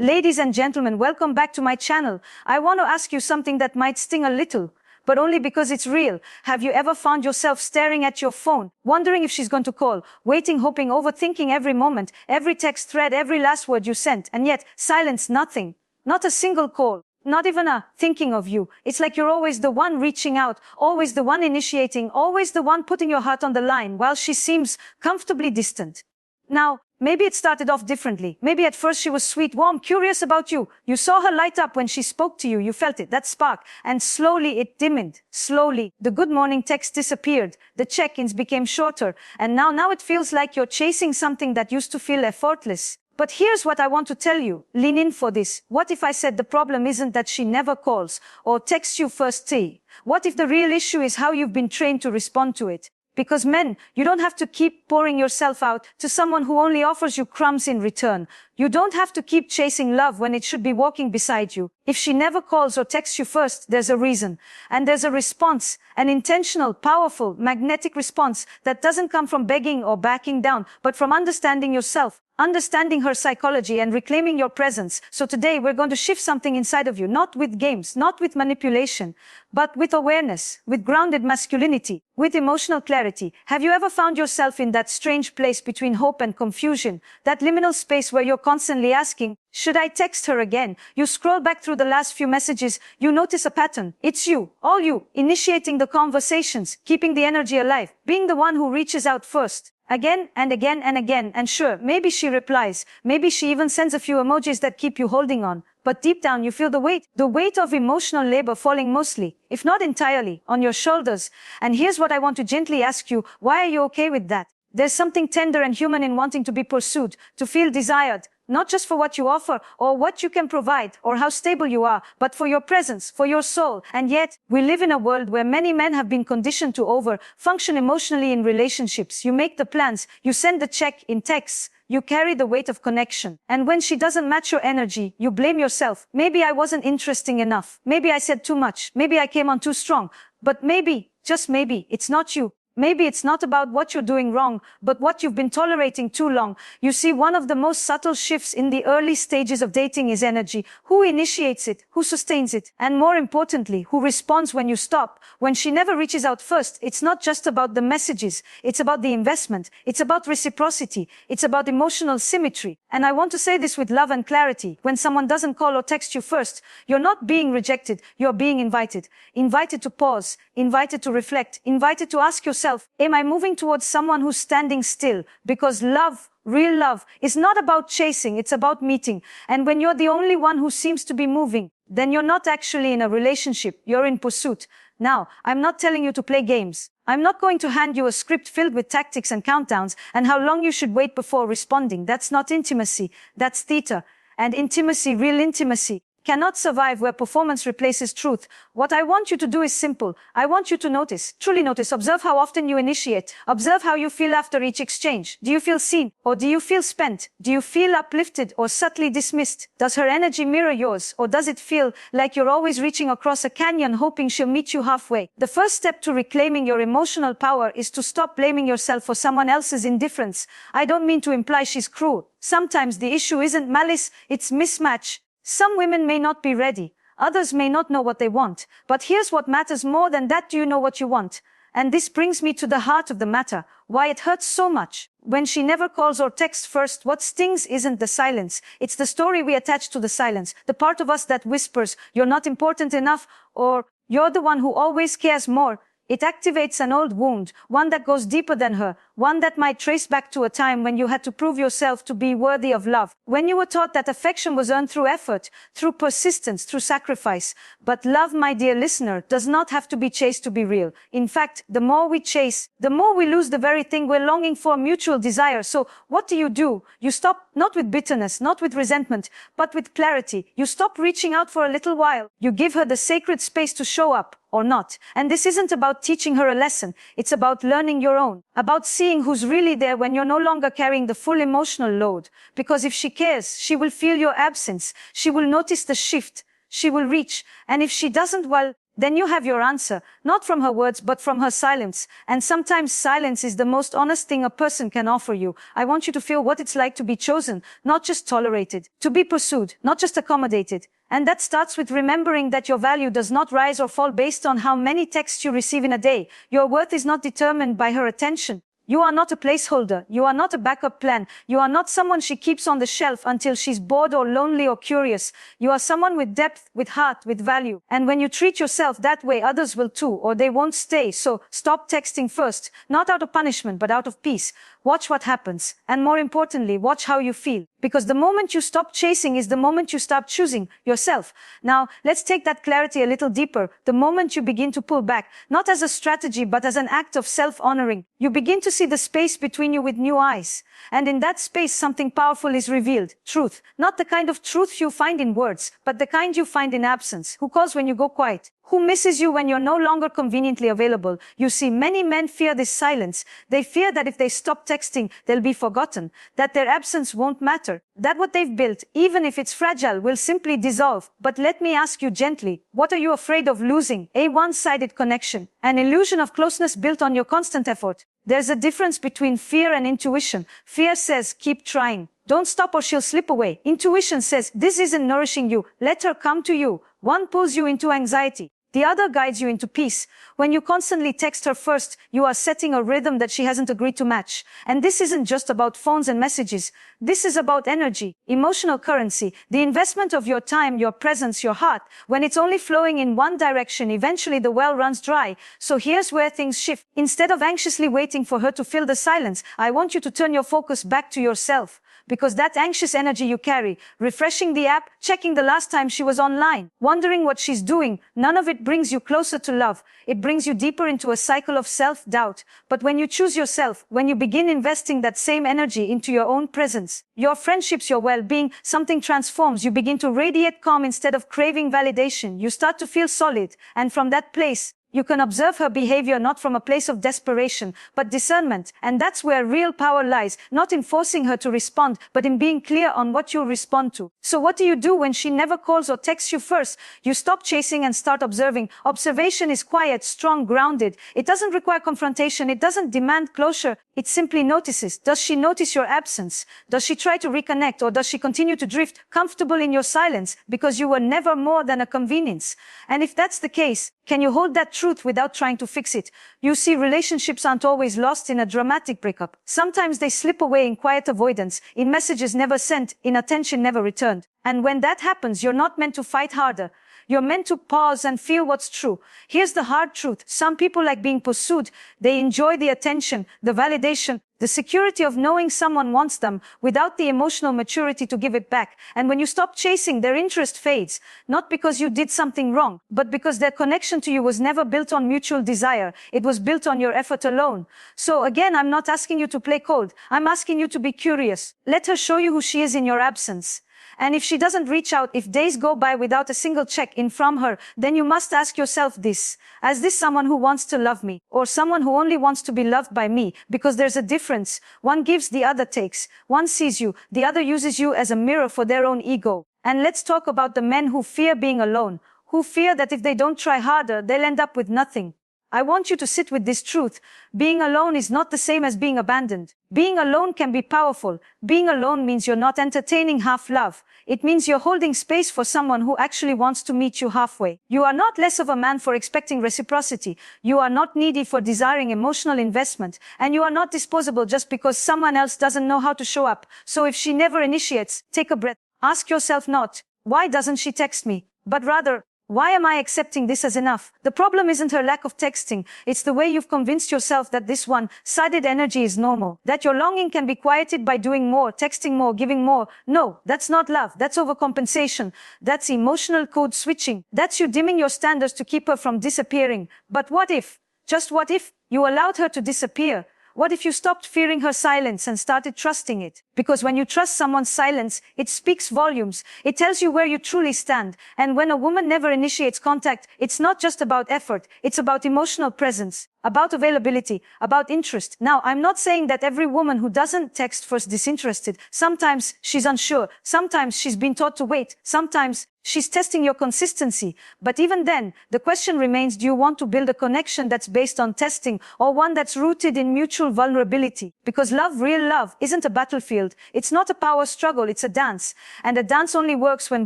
Ladies and gentlemen, welcome back to my channel. I want to ask you something that might sting a little, but only because it's real. Have you ever found yourself staring at your phone, wondering if she's going to call, waiting, hoping, overthinking every moment, every text thread, every last word you sent, and yet silence, nothing, not a single call, not even a thinking of you. It's like you're always the one reaching out, always the one initiating, always the one putting your heart on the line, while she seems comfortably distant. Now, maybe it started off differently. Maybe at first she was sweet, warm, curious about you. You saw her light up when she spoke to you. You felt it, that spark. And slowly it dimmed. Slowly, the good morning text disappeared. The check-ins became shorter. And now it feels like you're chasing something that used to feel effortless. But here's what I want to tell you. Lean in for this. What if I said the problem isn't that she never calls or texts you first thing? What if the real issue is how you've been trained to respond to it? Because men, you don't have to keep pouring yourself out to someone who only offers you crumbs in return. You don't have to keep chasing love when it should be walking beside you. If she never calls or texts you first, there's a reason. And there's a response, an intentional, powerful, magnetic response that doesn't come from begging or backing down, but from understanding yourself, understanding her psychology and reclaiming your presence. So today we're going to shift something inside of you, not with games, not with manipulation, but with awareness, with grounded masculinity, with emotional clarity. Have you ever found yourself in that strange place between hope and confusion, that liminal space where you're constantly asking, should I text her again? You scroll back through the last few messages, you notice a pattern. It's you, all you, initiating the conversations, keeping the energy alive, being the one who reaches out first. Again and again and again, and sure, maybe she replies, maybe she even sends a few emojis that keep you holding on. But deep down you feel the weight of emotional labor falling mostly, if not entirely, on your shoulders. And here's what I want to gently ask you, why are you okay with that? There's something tender and human in wanting to be pursued, to feel desired, not just for what you offer or what you can provide or how stable you are, but for your presence, for your soul. And yet, we live in a world where many men have been conditioned to function emotionally in relationships. You make the plans, you send the check in texts, you carry the weight of connection. And when she doesn't match your energy, you blame yourself. Maybe I wasn't interesting enough. Maybe I said too much. Maybe I came on too strong. But maybe, just maybe, it's not you. Maybe it's not about what you're doing wrong, but what you've been tolerating too long. You see, one of the most subtle shifts in the early stages of dating is energy. Who initiates it? Who sustains it? And more importantly, who responds when you stop? When she never reaches out first, it's not just about the messages. It's about the investment. It's about reciprocity. It's about emotional symmetry. And I want to say this with love and clarity. When someone doesn't call or text you first, you're not being rejected. You're being invited. Invited to pause. Invited to reflect. Invited to ask yourself, am I moving towards someone who's standing still? Because love, real love, is not about chasing, it's about meeting. And when you're the only one who seems to be moving, then you're not actually in a relationship, you're in pursuit. Now, I'm not telling you to play games. I'm not going to hand you a script filled with tactics and countdowns and how long you should wait before responding. That's not intimacy, that's theater. And intimacy, real intimacy, cannot survive where performance replaces truth. What I want you to do is simple. I want you to notice, truly notice, observe how often you initiate. Observe how you feel after each exchange. Do you feel seen or do you feel spent? Do you feel uplifted or subtly dismissed? Does her energy mirror yours or does it feel like you're always reaching across a canyon hoping she'll meet you halfway? The first step to reclaiming your emotional power is to stop blaming yourself for someone else's indifference. I don't mean to imply she's cruel. Sometimes the issue isn't malice, it's mismatch. Some women may not be ready. Others may not know what they want. But here's what matters more than that. Do you know what you want? And this brings me to the heart of the matter. Why it hurts so much. When she never calls or texts first, what stings isn't the silence. It's the story we attach to the silence. The part of us that whispers, you're not important enough, or you're the one who always cares more. It activates an old wound, one that goes deeper than her, one that might trace back to a time when you had to prove yourself to be worthy of love, when you were taught that affection was earned through effort, through persistence, through sacrifice. But love, my dear listener, does not have to be chased to be real. In fact, the more we chase, the more we lose the very thing we're longing for, mutual desire. So what do? You stop, not with bitterness, not with resentment, but with clarity. You stop reaching out for a little while. You give her the sacred space to show up. Or not. And this isn't about teaching her a lesson. It's about learning your own. About seeing who's really there when you're no longer carrying the full emotional load. Because if she cares, she will feel your absence. She will notice the shift. She will reach. And if she doesn't, well, then you have your answer, not from her words, but from her silence. And sometimes silence is the most honest thing a person can offer you. I want you to feel what it's like to be chosen, not just tolerated, to be pursued, not just accommodated. And that starts with remembering that your value does not rise or fall based on how many texts you receive in a day. Your worth is not determined by her attention. You are not a placeholder. You are not a backup plan. You are not someone she keeps on the shelf until she's bored or lonely or curious. You are someone with depth, with heart, with value. And when you treat yourself that way, others will too, or they won't stay. So stop texting first, not out of punishment, but out of peace. Watch what happens. And more importantly, watch how you feel. Because the moment you stop chasing is the moment you start choosing yourself. Now, let's take that clarity a little deeper. The moment you begin to pull back, not as a strategy, but as an act of self-honoring, you begin to see the space between you with new eyes. And in that space, something powerful is revealed. Truth. Not the kind of truth you find in words, but the kind you find in absence. Who calls when you go quiet? Who misses you when you're no longer conveniently available? You see, many men fear this silence. They fear that if they stop texting, they'll be forgotten, that their absence won't matter, that what they've built, even if it's fragile, will simply dissolve. But let me ask you gently, what are you afraid of losing? A one-sided connection, an illusion of closeness built on your constant effort. There's a difference between fear and intuition. Fear says, keep trying. Don't stop or she'll slip away. Intuition says, this isn't nourishing you. Let her come to you. One pulls you into anxiety. The other guides you into peace. When you constantly text her first, you are setting a rhythm that she hasn't agreed to match. And this isn't just about phones and messages. This is about energy, emotional currency, the investment of your time, your presence, your heart. When it's only flowing in one direction, eventually the well runs dry. So here's where things shift. Instead of anxiously waiting for her to fill the silence, I want you to turn your focus back to yourself. Because that anxious energy you carry, refreshing the app, checking the last time she was online, wondering what she's doing, none of it brings you closer to love. It brings you deeper into a cycle of self-doubt. But when you choose yourself, when you begin investing that same energy into your own presence, your friendships, your well-being, something transforms. You begin to radiate calm instead of craving validation. You start to feel solid. And from that place, you can observe her behavior not from a place of desperation, but discernment. And that's where real power lies, not in forcing her to respond, but in being clear on what you'll respond to. So what do you do when she never calls or texts you first? You stop chasing and start observing. Observation is quiet, strong, grounded. It doesn't require confrontation. It doesn't demand closure. It simply notices. Does she notice your absence? Does she try to reconnect, or does she continue to drift, comfortable in your silence because you were never more than a convenience? And if that's the case, can you hold that truth without trying to fix it? You see, relationships aren't always lost in a dramatic breakup. Sometimes they slip away in quiet avoidance, in messages never sent, in attention never returned. And when that happens, you're not meant to fight harder. You're meant to pause and feel what's true. Here's the hard truth. Some people like being pursued. They enjoy the attention, the validation, the security of knowing someone wants them without the emotional maturity to give it back. And when you stop chasing, their interest fades. Not because you did something wrong, but because their connection to you was never built on mutual desire. It was built on your effort alone. So again, I'm not asking you to play cold. I'm asking you to be curious. Let her show you who she is in your absence. And if she doesn't reach out, if days go by without a single check-in from her, then you must ask yourself this. Is this someone who wants to love me, or someone who only wants to be loved by me? Because there's a difference. One gives, the other takes. One sees you, the other uses you as a mirror for their own ego. And let's talk about the men who fear being alone, who fear that if they don't try harder, they'll end up with nothing. I want you to sit with this truth. Being alone is not the same as being abandoned. Being alone can be powerful. Being alone means you're not entertaining half love. It means you're holding space for someone who actually wants to meet you halfway. You are not less of a man for expecting reciprocity. You are not needy for desiring emotional investment. And you are not disposable just because someone else doesn't know how to show up. So if she never initiates, take a breath. Ask yourself not, why doesn't she text me? But rather, why am I accepting this as enough? The problem isn't her lack of texting. It's the way you've convinced yourself that this one-sided energy is normal. That your longing can be quieted by doing more, texting more, giving more. No, that's not love. That's overcompensation. That's emotional code switching. That's you dimming your standards to keep her from disappearing. But what if, just what if, you allowed her to disappear? What if you stopped fearing her silence and started trusting it? Because when you trust someone's silence, it speaks volumes. It tells you where you truly stand. And when a woman never initiates contact, it's not just about effort. It's about emotional presence, about availability, about interest. Now, I'm not saying that every woman who doesn't text first disinterested. Sometimes she's unsure. Sometimes she's been taught to wait. Sometimes She's testing your consistency. But even then, the question remains, do you want to build a connection that's based on testing or one that's rooted in mutual vulnerability? Because love, real love, isn't a battlefield. It's not a power struggle, it's a dance. And a dance only works when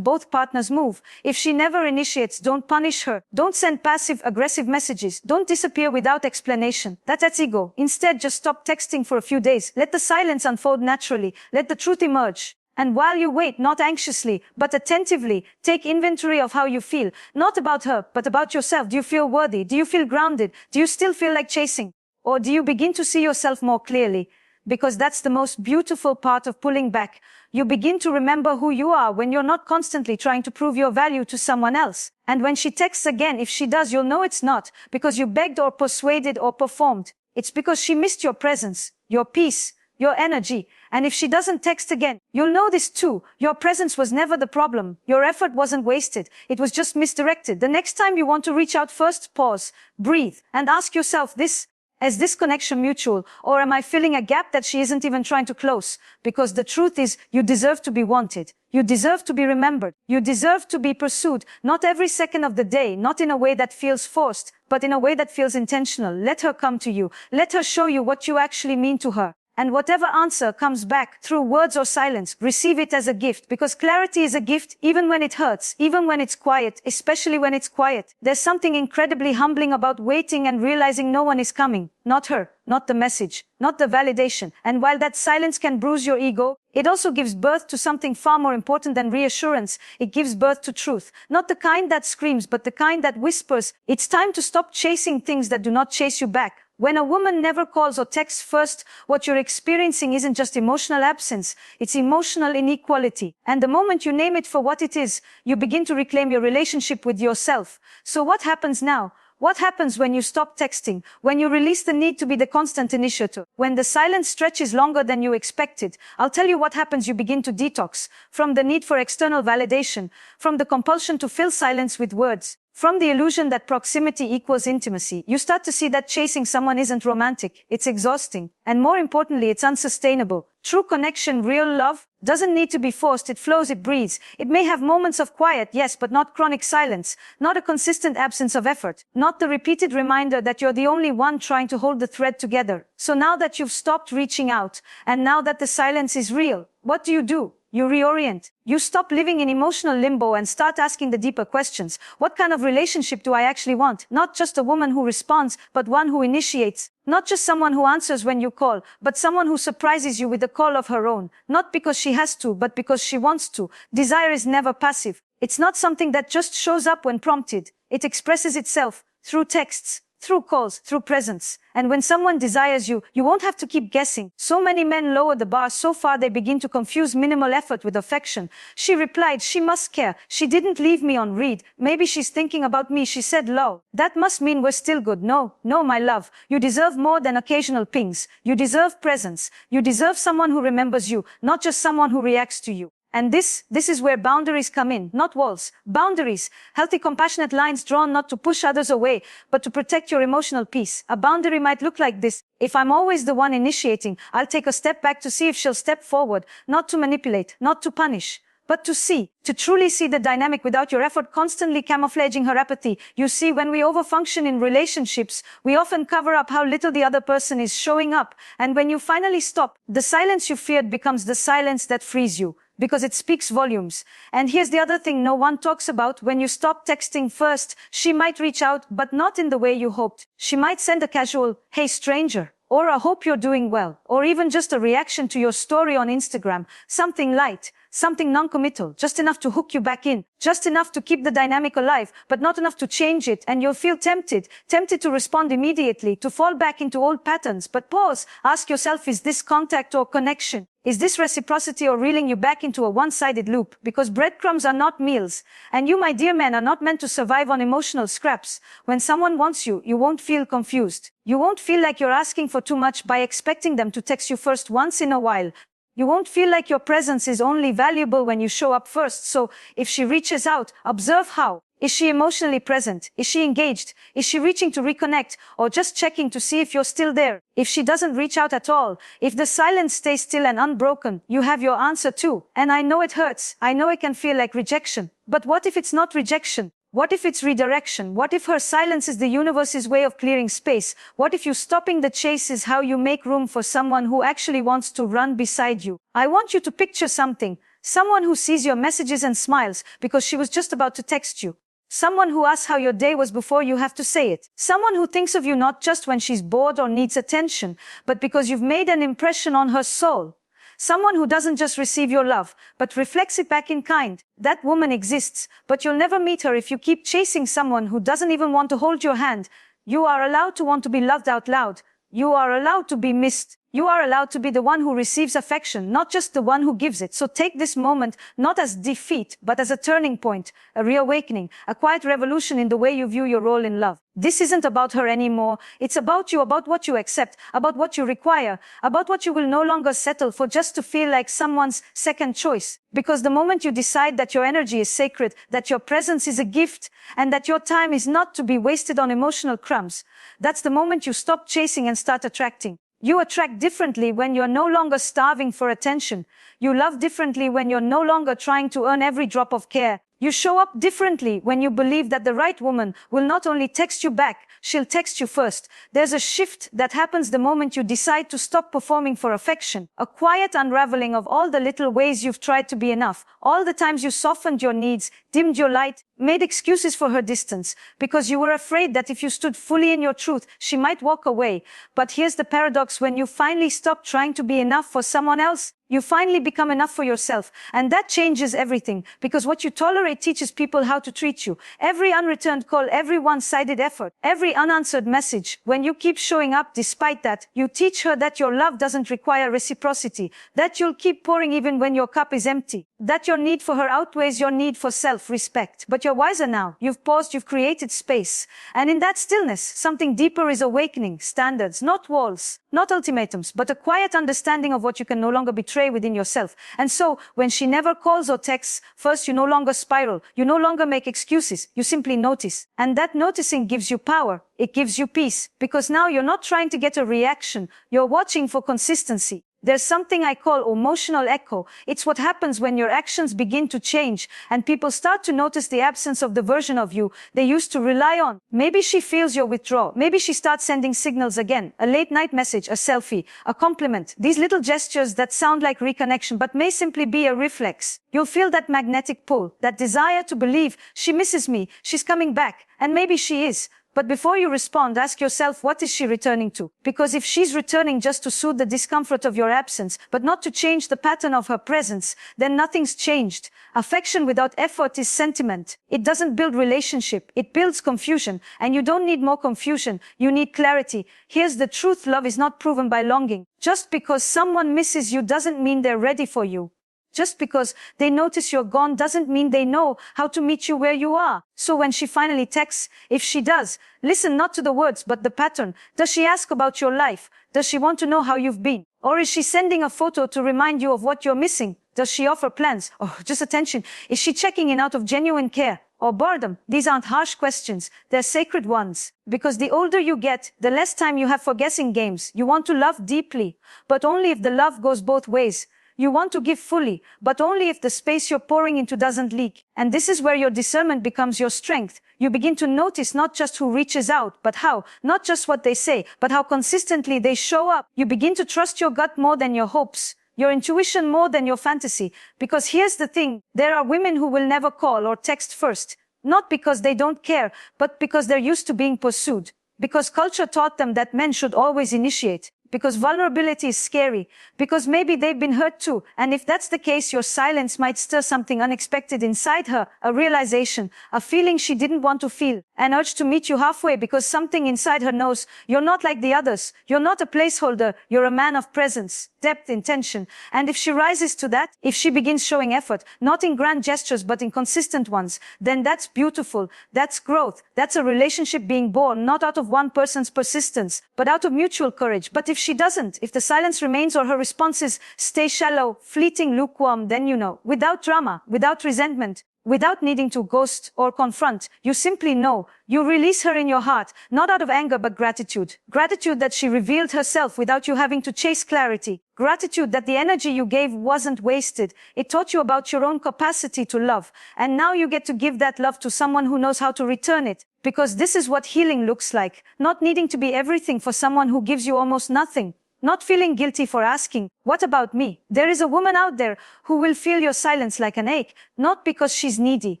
both partners move. If she never initiates, don't punish her. Don't send passive-aggressive messages. Don't disappear without explanation. That's ego. Instead, just stop texting for a few days. Let the silence unfold naturally. Let the truth emerge. And while you wait, not anxiously, but attentively, take inventory of how you feel. Not about her, but about yourself. Do you feel worthy? Do you feel grounded? Do you still feel like chasing? Or do you begin to see yourself more clearly? Because that's the most beautiful part of pulling back. You begin to remember who you are when you're not constantly trying to prove your value to someone else. And when she texts again, if she does, you'll know it's not because you begged or persuaded or performed. It's because she missed your presence, your peace, your energy. And if she doesn't text again, you'll know this too. Your presence was never the problem. Your effort wasn't wasted. It was just misdirected. The next time you want to reach out, first pause, breathe, and ask yourself this: is this connection mutual, or am I filling a gap that she isn't even trying to close? Because the truth is, you deserve to be wanted. You deserve to be remembered. You deserve to be pursued, not every second of the day, not in a way that feels forced, but in a way that feels intentional. Let her come to you. Let her show you what you actually mean to her. And whatever answer comes back through words or silence, receive it as a gift, because clarity is a gift even when it hurts, even when it's quiet, especially when it's quiet. There's something incredibly humbling about waiting and realizing no one is coming. Not her, not the message, not the validation. And while that silence can bruise your ego, it also gives birth to something far more important than reassurance. It gives birth to truth. Not the kind that screams, but the kind that whispers. It's time to stop chasing things that do not chase you back. When a woman never calls or texts first, what you're experiencing isn't just emotional absence, it's emotional inequality. And the moment you name it for what it is, you begin to reclaim your relationship with yourself. So what happens now? What happens when you stop texting? When you release the need to be the constant initiator? When the silence stretches longer than you expected? I'll tell you what happens. You begin to detox from the need for external validation, from the compulsion to fill silence with words, from the illusion that proximity equals intimacy. You start to see that chasing someone isn't romantic, it's exhausting. And more importantly, it's unsustainable. True connection, real love, doesn't need to be forced. It flows, it breathes. It may have moments of quiet, yes, but not chronic silence, not a consistent absence of effort, not the repeated reminder that you're the only one trying to hold the thread together. So now that you've stopped reaching out, and now that the silence is real, what do? You reorient. You stop living in emotional limbo and start asking the deeper questions. What kind of relationship do I actually want? Not just a woman who responds, but one who initiates. Not just someone who answers when you call, but someone who surprises you with a call of her own. Not because she has to, but because she wants to. Desire is never passive. It's not something that just shows up when prompted. It expresses itself through texts, through calls, through presence. And when someone desires you, you won't have to keep guessing. So many men lower the bar so far they begin to confuse minimal effort with affection. She replied, she must care. She didn't leave me on read. Maybe she's thinking about me. She said lol. That must mean we're still good. No, my love. You deserve more than occasional pings. You deserve presence. You deserve someone who remembers you, not just someone who reacts to you. And this is where boundaries come in, not walls. Boundaries, healthy, compassionate lines drawn not to push others away, but to protect your emotional peace. A boundary might look like this. If I'm always the one initiating, I'll take a step back to see if she'll step forward, not to manipulate, not to punish, but to see, to truly see the dynamic without your effort constantly camouflaging her apathy. You see, when we overfunction in relationships, we often cover up how little the other person is showing up. And when you finally stop, the silence you feared becomes the silence that frees you, because it speaks volumes. And here's the other thing no one talks about. When you stop texting first, she might reach out, but not in the way you hoped. She might send a casual, hey stranger, or a hope you're doing well, or even just a reaction to your story on Instagram. Something light, something non-committal, just enough to hook you back in, just enough to keep the dynamic alive, but not enough to change it. And you'll feel tempted to respond immediately, to fall back into old patterns. But pause, ask yourself, is this contact or connection? Is this reciprocity or reeling you back into a one-sided loop? Because breadcrumbs are not meals. And you, my dear men, are not meant to survive on emotional scraps. When someone wants you, you won't feel confused. You won't feel like you're asking for too much by expecting them to text you first once in a while. You won't feel like your presence is only valuable when you show up first. So if she reaches out, observe how. Is she emotionally present? Is she engaged? Is she reaching to reconnect, or just checking to see if you're still there? If she doesn't reach out at all, if the silence stays still and unbroken, you have your answer too. And I know it hurts. I know it can feel like rejection. But what if it's not rejection? What if it's redirection? What if her silence is the universe's way of clearing space? What if you stopping the chase is how you make room for someone who actually wants to run beside you? I want you to picture something. Someone who sees your messages and smiles because she was just about to text you. Someone who asks how your day was before you have to say it. Someone who thinks of you not just when she's bored or needs attention, but because you've made an impression on her soul. Someone who doesn't just receive your love, but reflects it back in kind. That woman exists, but you'll never meet her if you keep chasing someone who doesn't even want to hold your hand. You are allowed to want to be loved out loud. You are allowed to be missed. You are allowed to be the one who receives affection, not just the one who gives it. So take this moment not as defeat, but as a turning point, a reawakening, a quiet revolution in the way you view your role in love. This isn't about her anymore. It's about you, about what you accept, about what you require, about what you will no longer settle for just to feel like someone's second choice. Because the moment you decide that your energy is sacred, that your presence is a gift, and that your time is not to be wasted on emotional crumbs, that's the moment you stop chasing and start attracting. You attract differently when you're no longer starving for attention. You love differently when you're no longer trying to earn every drop of care. You show up differently when you believe that the right woman will not only text you back, she'll text you first. There's a shift that happens the moment you decide to stop performing for affection. A quiet unraveling of all the little ways you've tried to be enough. All the times you softened your needs, dimmed your light, made excuses for her distance, because you were afraid that if you stood fully in your truth, she might walk away. But here's the paradox: when you finally stop trying to be enough for someone else, you finally become enough for yourself. And that changes everything, because what you tolerate teaches people how to treat you. Every unreturned call, every one-sided effort, every unanswered message. When you keep showing up despite that, you teach her that your love doesn't require reciprocity, that you'll keep pouring even when your cup is empty, that your need for her outweighs your need for self-respect. But you're wiser now. You've paused, you've created space. And in that stillness, something deeper is awakening. Standards, not walls, not ultimatums, but a quiet understanding of what you can no longer betray within yourself. And so, when she never calls or texts, first, you no longer spiral. You no longer make excuses. You simply notice. And that noticing gives you power. It gives you peace. Because now you're not trying to get a reaction. You're watching for consistency. There's something I call emotional echo. It's what happens when your actions begin to change and people start to notice the absence of the version of you they used to rely on. Maybe she feels your withdrawal. Maybe she starts sending signals again. A late night message, a selfie, a compliment. These little gestures that sound like reconnection but may simply be a reflex. You'll feel that magnetic pull, that desire to believe she misses me, she's coming back, and maybe she is. But before you respond, ask yourself, what is she returning to? Because if she's returning just to soothe the discomfort of your absence, but not to change the pattern of her presence, then nothing's changed. Affection without effort is sentiment. It doesn't build relationship. It builds confusion. And you don't need more confusion. You need clarity. Here's the truth: love is not proven by longing. Just because someone misses you doesn't mean they're ready for you. Just because they notice you're gone doesn't mean they know how to meet you where you are. So when she finally texts, if she does, listen not to the words but the pattern. Does she ask about your life? Does she want to know how you've been? Or is she sending a photo to remind you of what you're missing? Does she offer plans or just attention? Is she checking in out of genuine care or boredom? These aren't harsh questions. They're sacred ones. Because the older you get, the less time you have for guessing games. You want to love deeply, but only if the love goes both ways. You want to give fully, but only if the space you're pouring into doesn't leak. And this is where your discernment becomes your strength. You begin to notice not just who reaches out, but how. Not just what they say, but how consistently they show up. You begin to trust your gut more than your hopes, your intuition more than your fantasy. Because here's the thing, there are women who will never call or text first. Not because they don't care, but because they're used to being pursued. Because culture taught them that men should always initiate. Because vulnerability is scary. Because maybe they've been hurt too. And if that's the case, your silence might stir something unexpected inside her. A realization, a feeling she didn't want to feel. An urge to meet you halfway because something inside her knows you're not like the others. You're not a placeholder. You're a man of presence, depth, intention. And if she rises to that, if she begins showing effort, not in grand gestures but in consistent ones, then that's beautiful. That's growth. That's a relationship being born, not out of one person's persistence, but out of mutual courage. But if she doesn't, if the silence remains or her responses stay shallow, fleeting, lukewarm, then you know, without drama, without resentment, without needing to ghost or confront. You simply know. You release her in your heart, not out of anger but gratitude. Gratitude that she revealed herself without you having to chase clarity. Gratitude that the energy you gave wasn't wasted. It taught you about your own capacity to love. And now you get to give that love to someone who knows how to return it. Because this is what healing looks like. Not needing to be everything for someone who gives you almost nothing. Not feeling guilty for asking, what about me? There is a woman out there who will feel your silence like an ache, not because she's needy,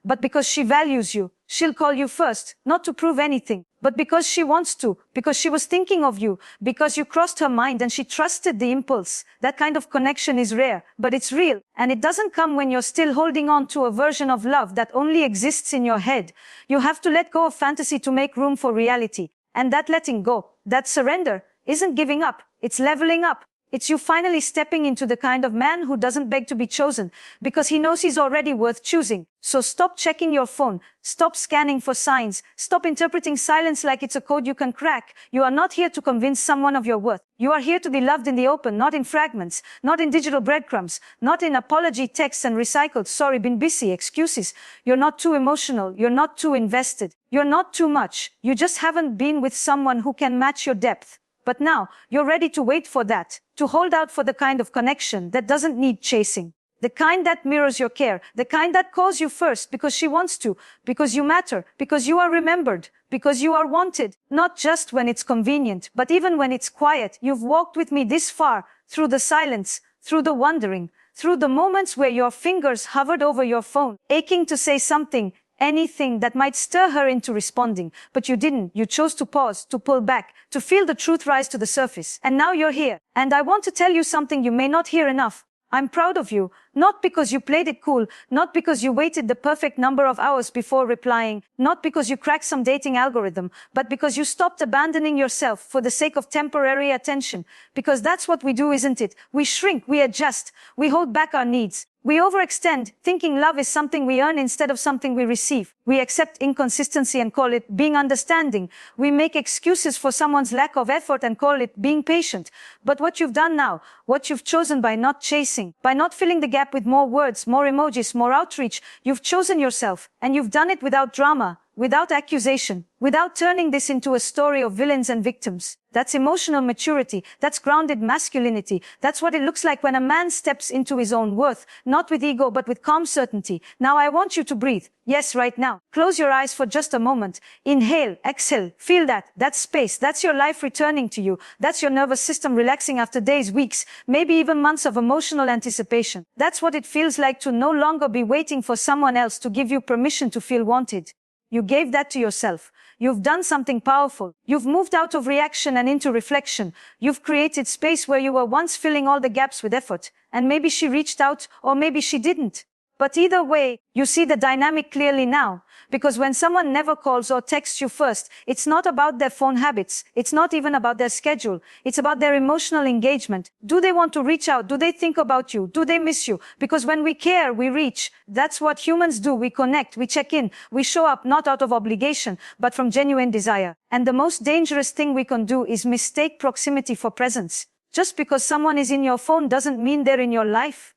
but because she values you. She'll call you first, not to prove anything, but because she wants to, because she was thinking of you, because you crossed her mind and she trusted the impulse. That kind of connection is rare, but it's real, and it doesn't come when you're still holding on to a version of love that only exists in your head. You have to let go of fantasy to make room for reality, and that letting go, that surrender, isn't giving up. It's leveling up. It's you finally stepping into the kind of man who doesn't beg to be chosen because he knows he's already worth choosing. So stop checking your phone. Stop scanning for signs. Stop interpreting silence like it's a code you can crack. You are not here to convince someone of your worth. You are here to be loved in the open, not in fragments, not in digital breadcrumbs, not in apology texts and recycled sorry been busy excuses. You're not too emotional. You're not too invested. You're not too much. You just haven't been with someone who can match your depth. But now, you're ready to wait for that, to hold out for the kind of connection that doesn't need chasing. The kind that mirrors your care, the kind that calls you first because she wants to, because you matter, because you are remembered, because you are wanted, not just when it's convenient, but even when it's quiet. You've walked with me this far, through the silence, through the wondering, through the moments where your fingers hovered over your phone, aching to say something, anything that might stir her into responding. But you didn't. You chose to pause, to pull back, to feel the truth rise to the surface. And now you're here. And I want to tell you something you may not hear enough. I'm proud of you, not because you played it cool, not because you waited the perfect number of hours before replying, not because you cracked some dating algorithm, but because you stopped abandoning yourself for the sake of temporary attention. Because that's what we do, isn't it? We shrink, we adjust, we hold back our needs. We overextend, thinking love is something we earn instead of something we receive. We accept inconsistency and call it being understanding. We make excuses for someone's lack of effort and call it being patient. But what you've done now, what you've chosen by not chasing, by not filling the gap with more words, more emojis, more outreach, you've chosen yourself, and you've done it without drama, without accusation, without turning this into a story of villains and victims. That's emotional maturity. That's grounded masculinity. That's what it looks like when a man steps into his own worth, not with ego, but with calm certainty. Now I want you to breathe. Yes, right now. Close your eyes for just a moment. Inhale, exhale, feel that. That's space. That's your life returning to you. That's your nervous system relaxing after days, weeks, maybe even months of emotional anticipation. That's what it feels like to no longer be waiting for someone else to give you permission to feel wanted. You gave that to yourself. You've done something powerful. You've moved out of reaction and into reflection. You've created space where you were once filling all the gaps with effort. And maybe she reached out, or maybe she didn't. But either way, you see the dynamic clearly now. Because when someone never calls or texts you first, it's not about their phone habits. It's not even about their schedule. It's about their emotional engagement. Do they want to reach out? Do they think about you? Do they miss you? Because when we care, we reach. That's what humans do. We connect, we check in, we show up not out of obligation, but from genuine desire. And the most dangerous thing we can do is mistake proximity for presence. Just because someone is in your phone doesn't mean they're in your life.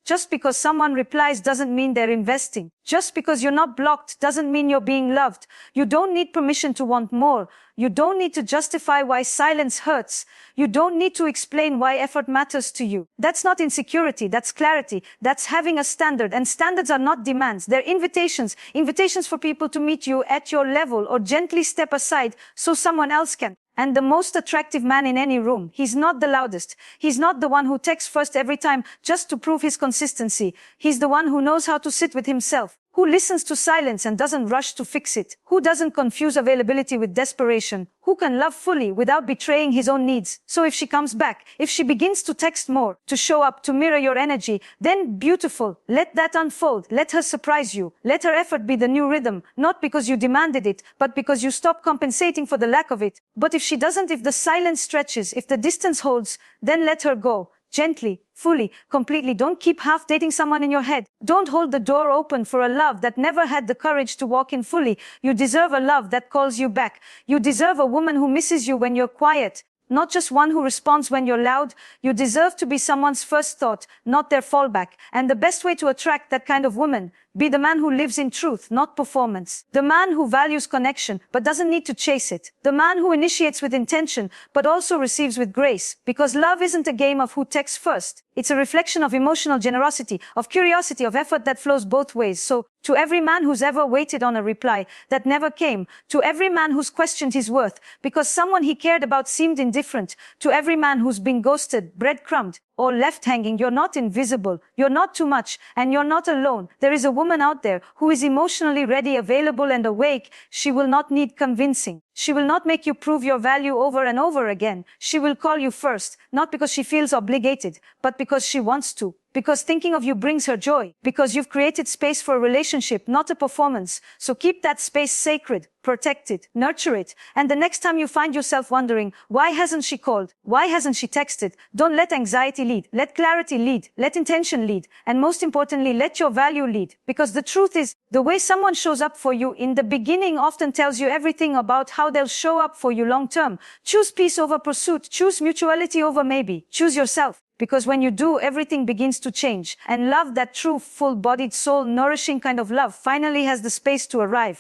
Just because someone replies doesn't mean they're investing. Just because you're not blocked doesn't mean you're being loved. You don't need permission to want more. You don't need to justify why silence hurts. You don't need to explain why effort matters to you. That's not insecurity, that's clarity. That's having a standard. And standards are not demands. They're invitations. Invitations for people to meet you at your level or gently step aside so someone else can. And the most attractive man in any room, he's not the loudest. He's not the one who texts first every time just to prove his consistency. He's the one who knows how to sit with himself, who listens to silence and doesn't rush to fix it, who doesn't confuse availability with desperation, who can love fully without betraying his own needs. So if she comes back, if she begins to text more, to show up, to mirror your energy, then beautiful. Let that unfold. Let her surprise you. Let her effort be the new rhythm, not because you demanded it, but because you stop compensating for the lack of it. But if she doesn't, if the silence stretches, if the distance holds, then let her go. Gently, fully, completely. Don't keep half dating someone in your head. Don't hold the door open for a love that never had the courage to walk in fully. You deserve a love that calls you back. You deserve a woman who misses you when you're quiet, not just one who responds when you're loud. You deserve to be someone's first thought, not their fallback. And the best way to attract that kind of woman, Be the man who lives in truth, not performance. The man who values connection, but doesn't need to chase it. The man who initiates with intention, but also receives with grace. Because love isn't a game of who texts first. It's a reflection of emotional generosity, of curiosity, of effort that flows both ways. So, to every man who's ever waited on a reply that never came, to every man who's questioned his worth because someone he cared about seemed indifferent, to every man who's been ghosted, breadcrumbed, or left hanging, you're not invisible, you're not too much, and you're not alone. There is a woman out there who is emotionally ready, available, and awake. She will not need convincing. She will not make you prove your value over and over again. She will call you first, not because she feels obligated, but because she wants to. Because thinking of you brings her joy. Because you've created space for a relationship, not a performance. So keep that space sacred, protect it, nurture it. And the next time you find yourself wondering, why hasn't she called? Why hasn't she texted? Don't let anxiety lead. Let clarity lead. Let intention lead. And most importantly, let your value lead. Because the truth is, the way someone shows up for you in the beginning often tells you everything about how they'll show up for you long term. Choose peace over pursuit. Choose mutuality over maybe. Choose yourself. Because when you do, everything begins to change. And love, that true, full-bodied, soul-nourishing kind of love, finally has the space to arrive.